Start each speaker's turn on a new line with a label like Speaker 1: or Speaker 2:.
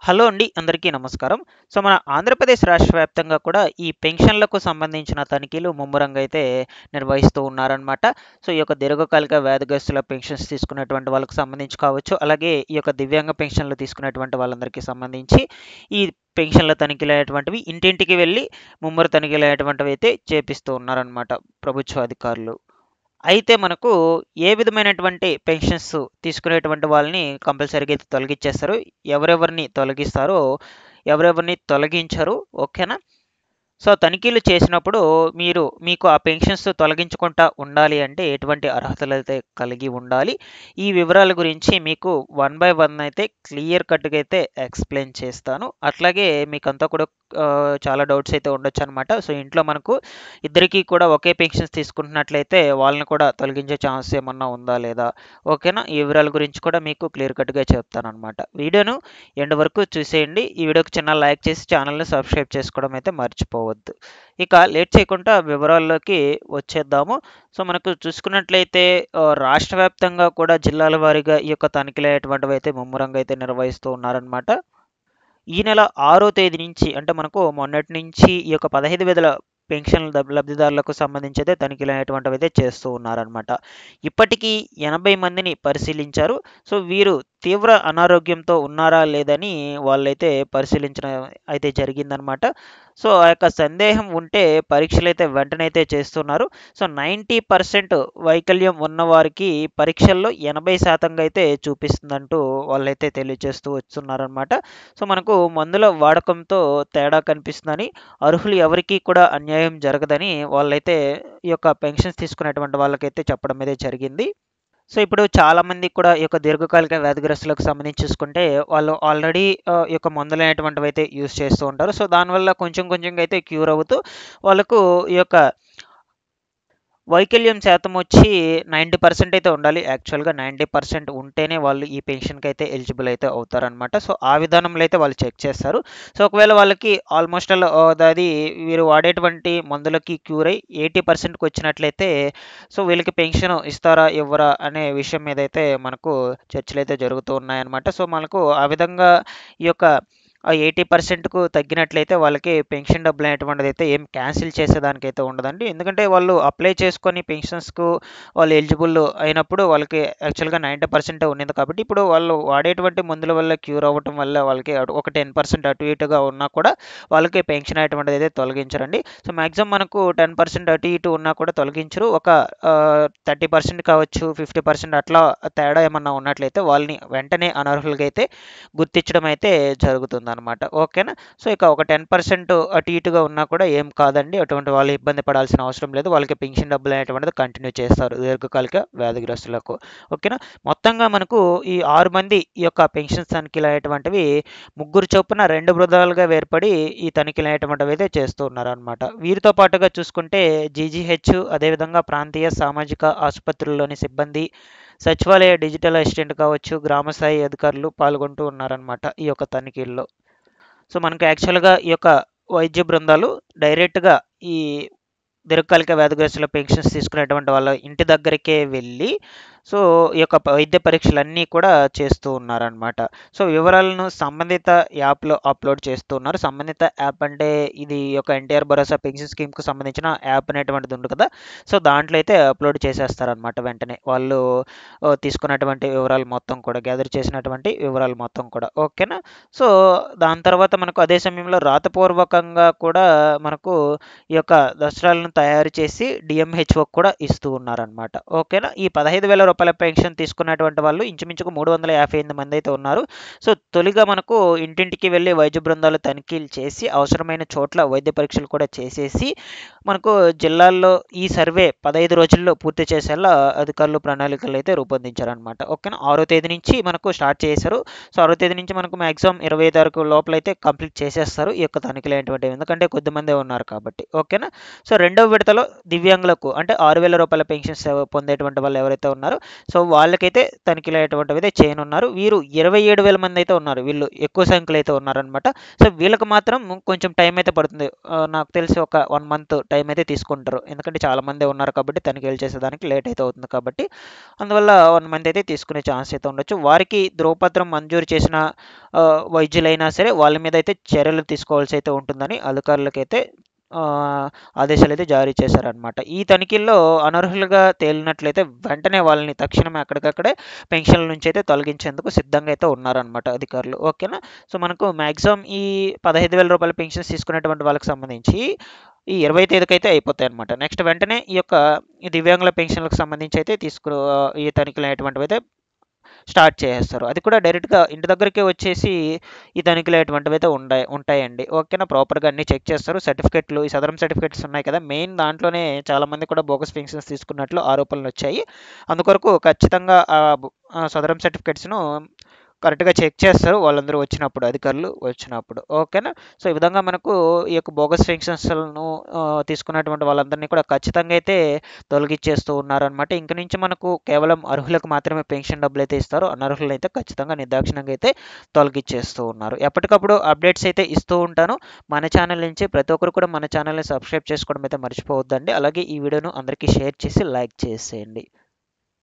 Speaker 1: Hello అండి. అందరికీ నమస్కారం. మన ఆంధ్రప్రదేశ్ రాష్ట్ర వ్యాప్తంగా కూడా ఈ పెన్షన్‌లకు సంబంధించిన తనిఖీలు ముమ్మరంగా అయితే నిర్వహిస్తూ ఉన్నారనమాట. ఈ యొక్క దీర్ఘకాలిక వ్యాధిగ్రస్తుల పెన్షన్స్ తీసుకున్నటువంటి వాళ్ళకి సంబంధించి కావచ్చు, అలాగే ఈ యొక్క దివ్యాంగ పెన్షన్‌లు తీసుకున్నటువంటి వాళ్ళందరికీ సంబంధించి ఈ పెన్షన్‌ల తనిఖీలనేటువంటివి ఇంటింటికి వెళ్లి ముమ్మర తనిఖీలనేటువంటివైతే చేపిస్తూ ఉన్నారనమాట ప్రభుత్వ అధికారులు. అయితే మనకు ఏ విధమైనటువంటి పెన్షన్స్ తీసుకునేటువంటి వాళ్ళని కంపల్సరీగా అయితే తొలగిచ్చేస్తారు. ఎవరెవరిని తొలగిస్తారో, ఎవరెవరిని తొలగించరు. ఓకేనా? తనిఖీలు చేసినప్పుడు మీకు ఆ పెన్షన్స్ తొలగించకుండా ఉండాలి అంటే ఎటువంటి అర్హతలైతే కలిగి ఉండాలి. ఈ వివరాల గురించి మీకు వన్ బై వన్ అయితే క్లియర్ కట్‌గా అయితే ఎక్స్‌ప్లెయిన్ చేస్తాను. అట్లాగే మీకంతా కూడా చాలా డౌట్స్ అయితే ఉండొచ్చనమాట. ఇంట్లో మనకు ఇద్దరికీ కూడా ఒకే పెన్షన్స్ తీసుకుంటున్నట్లయితే వాళ్ళని కూడా తొలగించే ఛాన్స్ ఏమన్నా ఉందా లేదా? ఓకేనా? ఈ వివరాల గురించి కూడా మీకు క్లియర్ కట్‌గా చెప్తాననమాట. వీడియోను ఎండ్ వరకు చూసేయండి. ఈ వీడియోకి చిన్న లైక్ చేసి ఛానల్‌ని సబ్స్క్రైబ్ చేసుకోవడం అయితే మర్చిపోవద్దు. ఇక లేట్ చేయకుండా వివరాల్లోకి వచ్చేద్దాము. మనకు చూసుకున్నట్లయితే రాష్ట్ర వ్యాప్తంగా కూడా జిల్లాల వారీగా ఈ యొక్క తనిఖీలనేటువంటివి అయితే ముమ్మరంగా అయితే నిర్వహిస్తూ ఉన్నారనమాట. ఈ నెల 6వ తేదీ నుంచి అంటే మనకు మొన్నటి నుంచి ఈ యొక్క 15,000 పెన్షన్ లబ్ధిదారులకు సంబంధించి అయితే తనిఖీలనేటువంటివి అయితే చేస్తూ ఉన్నారనమాట. ఇప్పటికీ 80 మందిని పరిశీలించారు. వీరు తీవ్ర అనారోగ్యంతో ఉన్నారా లేదని వాళ్ళైతే పరిశీలించడం అయితే జరిగిందనమాట. ఆ యొక్క సందేహం ఉంటే పరీక్షలైతే వెంటనే అయితే చేస్తున్నారు. 90% వైకల్యం ఉన్నవారికి పరీక్షల్లో 80% అయితే చూపిస్తుందంటూ వాళ్ళైతే తెలియజేస్తూ వస్తున్నారనమాట. మనకు మందుల వాడకంతో తేడా కనిపిస్తుందని, అర్హులు ఎవరికీ కూడా అన్యాయం జరగదని వాళ్ళైతే ఈ యొక్క పెన్షన్స్ తీసుకునేటువంటి వాళ్ళకైతే చెప్పడం అయితే జరిగింది. ఇప్పుడు చాలామంది కూడా ఈ యొక్క దీర్ఘకాలిక వ్యాధిగ్రస్తులకు సంబంధించి చూసుకుంటే వాళ్ళు ఆల్రెడీ ఈ యొక్క మందులనేటువంటివైతే యూజ్ చేస్తూ ఉంటారు. దానివల్ల కొంచెం కొంచెంగా అయితే క్యూర్ అవుతూ వాళ్ళకు ఈ యొక్క వైకల్యం శాతం వచ్చి 90% అయితే ఉండాలి. యాక్చువల్‌గా 90% ఉంటేనే వాళ్ళు ఈ పెన్షన్‌కైతే ఎలిజిబుల్ అయితే అవుతారనమాట. ఆ విధానంలో అయితే వాళ్ళు చెక్ చేస్తారు. ఒకవేళ వాళ్ళకి ఆల్మోస్ట్ ఆల్ అది వీరు వాడేటువంటి మందులకి క్యూర్ అయ్యి 80%కి వచ్చినట్లయితే వీళ్ళకి పెన్షన్ ఇస్తారా? ఇవ్వరా? అనే విషయం మీదైతే మనకు చర్చలైతే జరుగుతూ ఉన్నాయన్నమాట. మనకు ఆ విధంగా ఈ యొక్క ఆ 80%కు తగ్గినట్లయితే వాళ్ళకి పెన్షన్ డబ్బులనేటువంటిదైతే ఏం క్యాన్సిల్ చేసేదానికైతే ఉండదండి. ఎందుకంటే వాళ్ళు అప్లై చేసుకొని పెన్షన్స్‌కు వాళ్ళు ఎలిజిబుల్ అయినప్పుడు వాళ్ళకి యాక్చువల్‌గా 90% ఉండింది కాబట్టి, ఇప్పుడు వాళ్ళు వాడేటువంటి మందుల వల్ల క్యూర్ అవ్వటం వల్ల వాళ్ళకి ఒక 10% అటు ఇటుగా ఉన్నా కూడా వాళ్ళకి పెన్షన్ అనేటువంటిదైతే తొలగించరండి. మాక్సిమం మనకు 10% అటు ఇటు ఉన్నా కూడా తొలగించరు. ఒక 30% కావచ్చు, 50% అట్లా తేడా ఏమన్నా ఉన్నట్లయితే వాళ్ళని వెంటనే అనర్హులుగా అయితే గుర్తించడం అయితే జరుగుతుందనమాట. ఓకేనా? ఇక ఒక 10% అటు ఇటుగా ఉన్నా కూడా ఏం కాదండి. అటువంటి వాళ్ళు ఇబ్బంది పడాల్సిన అవసరం లేదు. వాళ్ళకి పెన్షన్ డబ్బులు అనేటువంటిది కంటిన్యూ చేస్తారు దీర్ఘకాలిక వ్యాధిగ్రస్తులకు. ఓకేనా? మొత్తంగా మనకు ఈ 6 మంది ఈ యొక్క పెన్షన్ తనిఖీలు అనేటువంటివి ముగ్గురు చొప్పున 2 బృందాలుగా ఏర్పడి ఈ తనిఖీలు అనేటువంటివి అయితే చేస్తూ ఉన్నారనమాట. వీరితో పాటుగా చూసుకుంటే జీజీహెచ్, అదేవిధంగా ప్రాంతీయ సామాజిక ఆసుపత్రుల్లోని సిబ్బంది, సచివాలయ డిజిటల్ అసిస్టెంట్ కావచ్చు, గ్రామ స్థాయి అధికారులు పాల్గొంటూ ఉన్నారనమాట ఈ యొక్క తనిఖీల్లో. మనకు యాక్చువల్‌గా ఈ యొక్క వైద్య బృందాలు డైరెక్ట్‌గా ఈ దీర్ఘకాలిక వ్యాధిగ్రస్తుల పెన్షన్స్ తీసుకునేటువంటి వాళ్ళ ఇంటి దగ్గరికే వెళ్ళి ఈ యొక్క వైద్య పరీక్షలన్నీ కూడా చేస్తూ ఉన్నారనమాట. వివరాలను సంబంధిత యాప్‌లో అప్‌లోడ్ చేస్తూ ఉన్నారు. సంబంధిత యాప్ అంటే ఇది ఈ యొక్క ఎన్టీఆర్ భరోసా పెన్షన్ స్కీమ్‌కి సంబంధించిన యాప్ అనేటువంటిది ఉంది కదా! దాంట్లో అయితే అప్‌లోడ్ చేసేస్తారనమాట వెంటనే. వాళ్ళు తీసుకున్నటువంటి వివరాలు మొత్తం కూడా గ్యాదర్ చేసినటువంటి వివరాలు మొత్తం కూడా. ఓకేనా? దాని తర్వాత మనకు అదే సమయంలో రాతపూర్వకంగా కూడా మనకు ఈ యొక్క దస్త్రాలను తయారు చేసి డిఎంహెచ్ఓకి కూడా ఇస్తూ ఉన్నారనమాట. ఓకేనా? ఈ 15,000 రూపాయల పెన్షన్ తీసుకున్నటువంటి వాళ్ళు ఇంచుమించుకు 358 మంది అయితే ఉన్నారు. తొలిగా మనకు ఇంటింటికి వెళ్ళి వైద్య బృందాలు తనిఖీలు చేసి అవసరమైన చోట్ల వైద్య పరీక్షలు కూడా చేసేసి మనకు జిల్లాల్లో ఈ సర్వే 15 రోజుల్లో పూర్తి చేసేలా అధికారులు ప్రణాళికలు అయితే రూపొందించారనమాట. ఓకేనా? 6వ తేదీ నుంచి మనకు స్టార్ట్ చేశారు. 6వ తేదీ నుంచి మనకు మాక్సిమం 25 తారీఖు లోపలైతే కంప్లీట్ చేసేస్తారు ఈ యొక్క తనిఖీలు అనేటువంటివి. ఎందుకంటే కొద్దిమందే ఉన్నారు కాబట్టి. ఓకేనా? రెండవ విడతలో దివ్యాంగులకు అంటే 6,000 రూపాయల పెన్షన్స్ పొందేటువంటి వాళ్ళు ఎవరైతే ఉన్నారో సో వాళ్ళకైతే తనిఖీలు అయ్యేటువంటివి అయితే చేయనున్నారు. వీరు 27,000 మంది అయితే ఉన్నారు. వీళ్ళు ఎక్కువ సంఖ్యలో అయితే ఉన్నారనమాట. సో వీళ్ళకి మాత్రం కొంచెం టైం అయితే పడుతుంది. నాకు తెలిసి ఒక 1 మంత్ టైం అయితే తీసుకుంటారు. ఎందుకంటే చాలా మందే ఉన్నారు కాబట్టి తనిఖీలు చేసేదానికి లేట్ అయితే అవుతుంది కాబట్టి అందువల్ల 1 మంత్ అయితే తీసుకునే ఛాన్స్ అయితే ఉండొచ్చు. వారికి ధ్రువపత్రం మంజూరు చేసిన వైద్యులైనా సరే వాళ్ళ మీద అయితే చర్యలు తీసుకోవాల్సి అయితే ఉంటుందని అధికారులకైతే ఆదేశాలు అయితే జారీ చేశారనమాట. ఈ తనిఖీల్లో అనర్హులుగా తేలినట్లయితే వెంటనే వాళ్ళని తక్షణమే అక్కడికక్కడే పెన్షన్ల నుంచి అయితే తొలగించేందుకు సిద్ధంగా అయితే ఉన్నారనమాట అధికారులు. ఓకేనా. సో మనకు మ్యాక్సిమం ఈ 15,000 రూపాయల పెన్షన్స్ తీసుకునేటువంటి వాళ్ళకి సంబంధించి ఈ 20 తేదీకైతే అయిపోతాయి అనమాట. నెక్స్ట్ వెంటనే ఈ దివ్యాంగుల పెన్షన్లకు సంబంధించి అయితే ఈ తనిఖీలు అనేటువంటివి అయితే స్టార్ట్ చేసేస్తారు. అది కూడా డైరెక్ట్‌గా ఇంటి దగ్గరికే వచ్చేసి ఈ తనిఖీలు అటువంటివి అయితే ఉంటాయండి. ఓకేనా. ప్రాపర్‌గా అన్నీ చెక్ చేస్తారు. సర్టిఫికేట్‌లు ఈ సదరం సర్టిఫికేట్స్ ఉన్నాయి కదా! మెయిన్ దాంట్లోనే చాలామంది కూడా బోగస్ పెన్షన్స్ తీసుకున్నట్లు ఆరోపణలొచ్చాయి. అందుకొరకు ఖచ్చితంగా సదరం సర్టిఫికేట్స్‌ను కరెక్ట్‌గా చెక్ చేస్తారు వాళ్ళందరూ అధికారులు వచ్చినప్పుడు. ఓకేనా. సో ఈ విధంగా మనకు ఈ యొక్క బోగస్ పెన్షన్స్‌లను తీసుకున్నటువంటి వాళ్ళందరినీ కూడా ఖచ్చితంగా అయితే తొలగిచ్చేస్తూ ఉన్నారనమాట. ఇంక నుంచి మనకు కేవలం అర్హులకు మాత్రమే పెన్షన్ డబ్బులైతే ఇస్తారు. అనర్హులనైతే ఖచ్చితంగా నిర్దాక్షిణ్యంగా అయితే తొలగిచ్చేస్తూ ఉన్నారు. ఎప్పటికప్పుడు అప్డేట్స్ అయితే ఇస్తూ ఉంటాను. మన ఛానల్ నుంచి ప్రతి ఒక్కరు కూడా మన ఛానల్‌ని సబ్స్క్రైబ్ చేసుకోవడం అయితే మర్చిపోవద్దండి. అలాగే ఈ వీడియోను అందరికీ షేర్ చేసి లైక్ చేసేయండి.